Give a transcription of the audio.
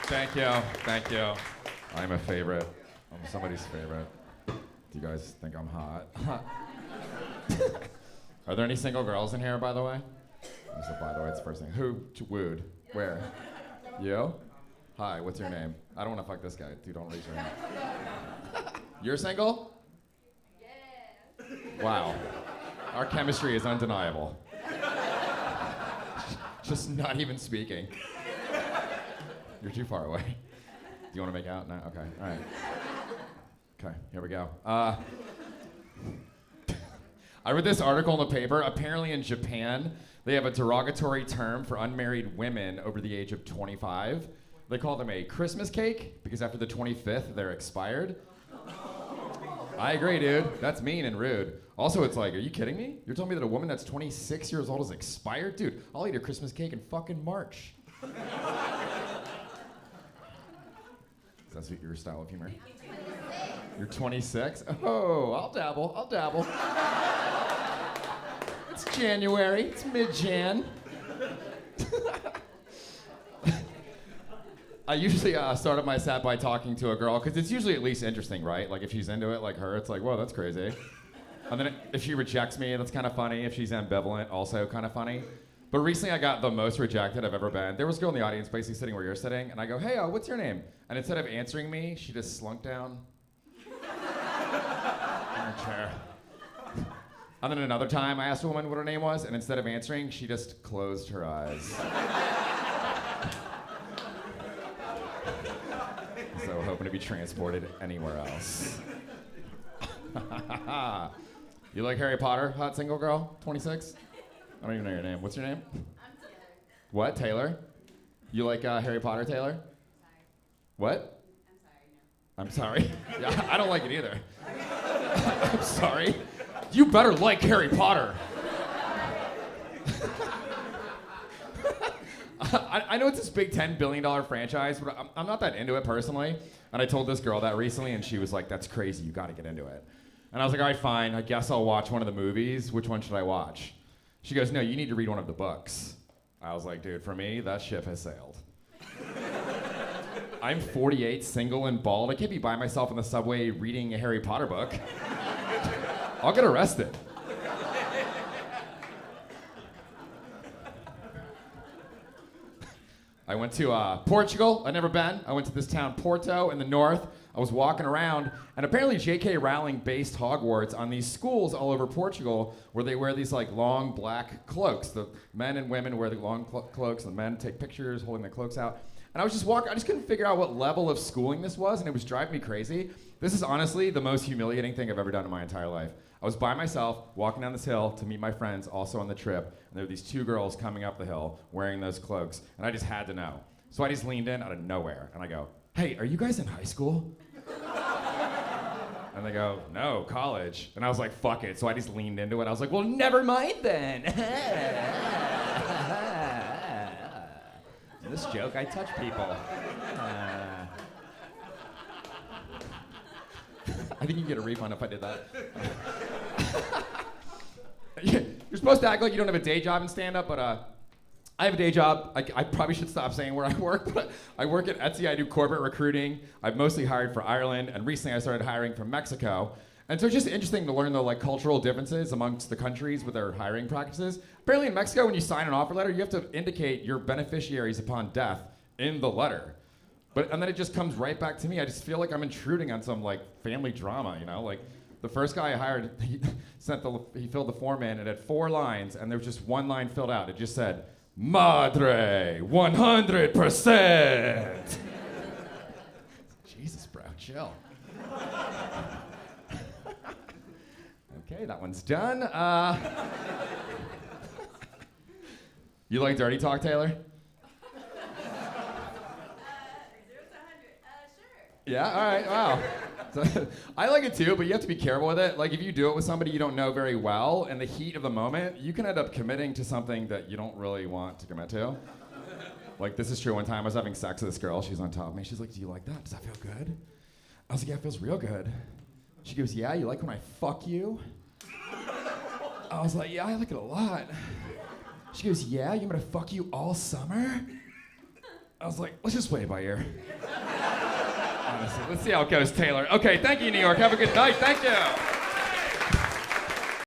Thank you. Thank you. I'm a favorite. I'm somebody's favorite. Do you guys think I'm hot? Are there any single girls in here, by the way? I said, by the way, it's the first thing. Who wooed? Where? You? Hi, what's your name? I don't want to fuck this guy. Dude, don't raise your hand. You're single? Yeah. Wow. Our chemistry is undeniable. Just not even speaking. You're too far away. Do you want to make out? No? Okay. All right. Okay, here we go. I read this article in the paper. Apparently in Japan, they have a derogatory term for unmarried women over the age of 25. They call them a Christmas cake because after the 25th, they're expired. I agree, dude. That's mean and rude. Also, it's like, are you kidding me? You're telling me that a woman that's 26 years old is expired? Dude, I'll eat a Christmas cake in fucking March. That's your style of humor? You're 26? Oh, I'll dabble. It's January, it's mid-Jan. I usually start up my set by talking to a girl, because it's usually at least interesting, right? Like if she's into it, like her, it's like, whoa, that's crazy. And then if she rejects me, that's kind of funny. If she's ambivalent, also kind of funny. But recently I got the most rejected I've ever been. There was a girl in the audience basically sitting where you're sitting, and I go, hey, what's your name? And instead of answering me, she just slunk down in her chair. And then another time I asked a woman what her name was, and instead of answering, she just closed her eyes. So hoping to be transported anywhere else. You like Harry Potter, hot single girl, 26? I don't even know your name. What's your name? I'm Taylor. What, Taylor? You like Harry Potter, Taylor? Sorry. What? I'm sorry, no. I'm sorry. Yeah, I don't like it either. I'm sorry. You better like Harry Potter. I know it's this big $10 billion franchise, but I'm not that into it personally. And I told this girl that recently, and she was like, that's crazy, you gotta get into it. And I was like, all right, fine, I guess I'll watch one of the movies. Which one should I watch? She goes, no, you need to read one of the books. I was like, dude, for me, that ship has sailed. I'm 48, single and bald. I can't be by myself in the subway reading a Harry Potter book. I'll get arrested. I went to Portugal. I'd never been. I went to this town, Porto, in the north. I was walking around, and apparently J.K. Rowling based Hogwarts on these schools all over Portugal where they wear these like long black cloaks. The men and women wear the long cloaks, and the men take pictures holding their cloaks out. And I was just walking, I just couldn't figure out what level of schooling this was, and it was driving me crazy. This is honestly the most humiliating thing I've ever done in my entire life. I was by myself, walking down this hill to meet my friends also on the trip, and there were these two girls coming up the hill wearing those cloaks, and I just had to know. So I just leaned in out of nowhere, and I go, hey, are you guys in high school? And they go, no, college. And I was like, fuck it. So I just leaned into it. I was like, well, never mind then. This joke, I touch people. I think you can get a refund if I did that. You're supposed to act like you don't have a day job in stand-up, but I have a day job. I probably should stop saying where I work, but I work at Etsy. I do corporate recruiting. I've mostly hired for Ireland, and recently I started hiring from Mexico. And so it's just interesting to learn the like cultural differences amongst the countries with their hiring practices. Apparently in Mexico, when you sign an offer letter, you have to indicate your beneficiaries upon death in the letter. And then it just comes right back to me. I just feel like I'm intruding on some like family drama, you know? Like the first guy I hired, he filled the form in, and it had 4 lines, and there was just 1 line filled out. It just said, Madre, 100%. Jesus, bro, chill. Okay, that one's done. You like dirty talk, Taylor? 0 to 100. Sure. Yeah, all right, wow. So, I like it too, but you have to be careful with it. Like if you do it with somebody you don't know very well, in the heat of the moment, you can end up committing to something that you don't really want to commit to. Like this is true. One time I was having sex with this girl. She's on top of me. She's like, do you like that? Does that feel good? I was like, yeah, it feels real good. She goes, yeah, you like when I fuck you? I was like, yeah, I like it a lot. She goes, yeah, you want me to fuck you all summer? I was like, let's just play it by ear. Honestly, let's see how it goes, Taylor. Okay, thank you, New York. Have a good night. Thank you.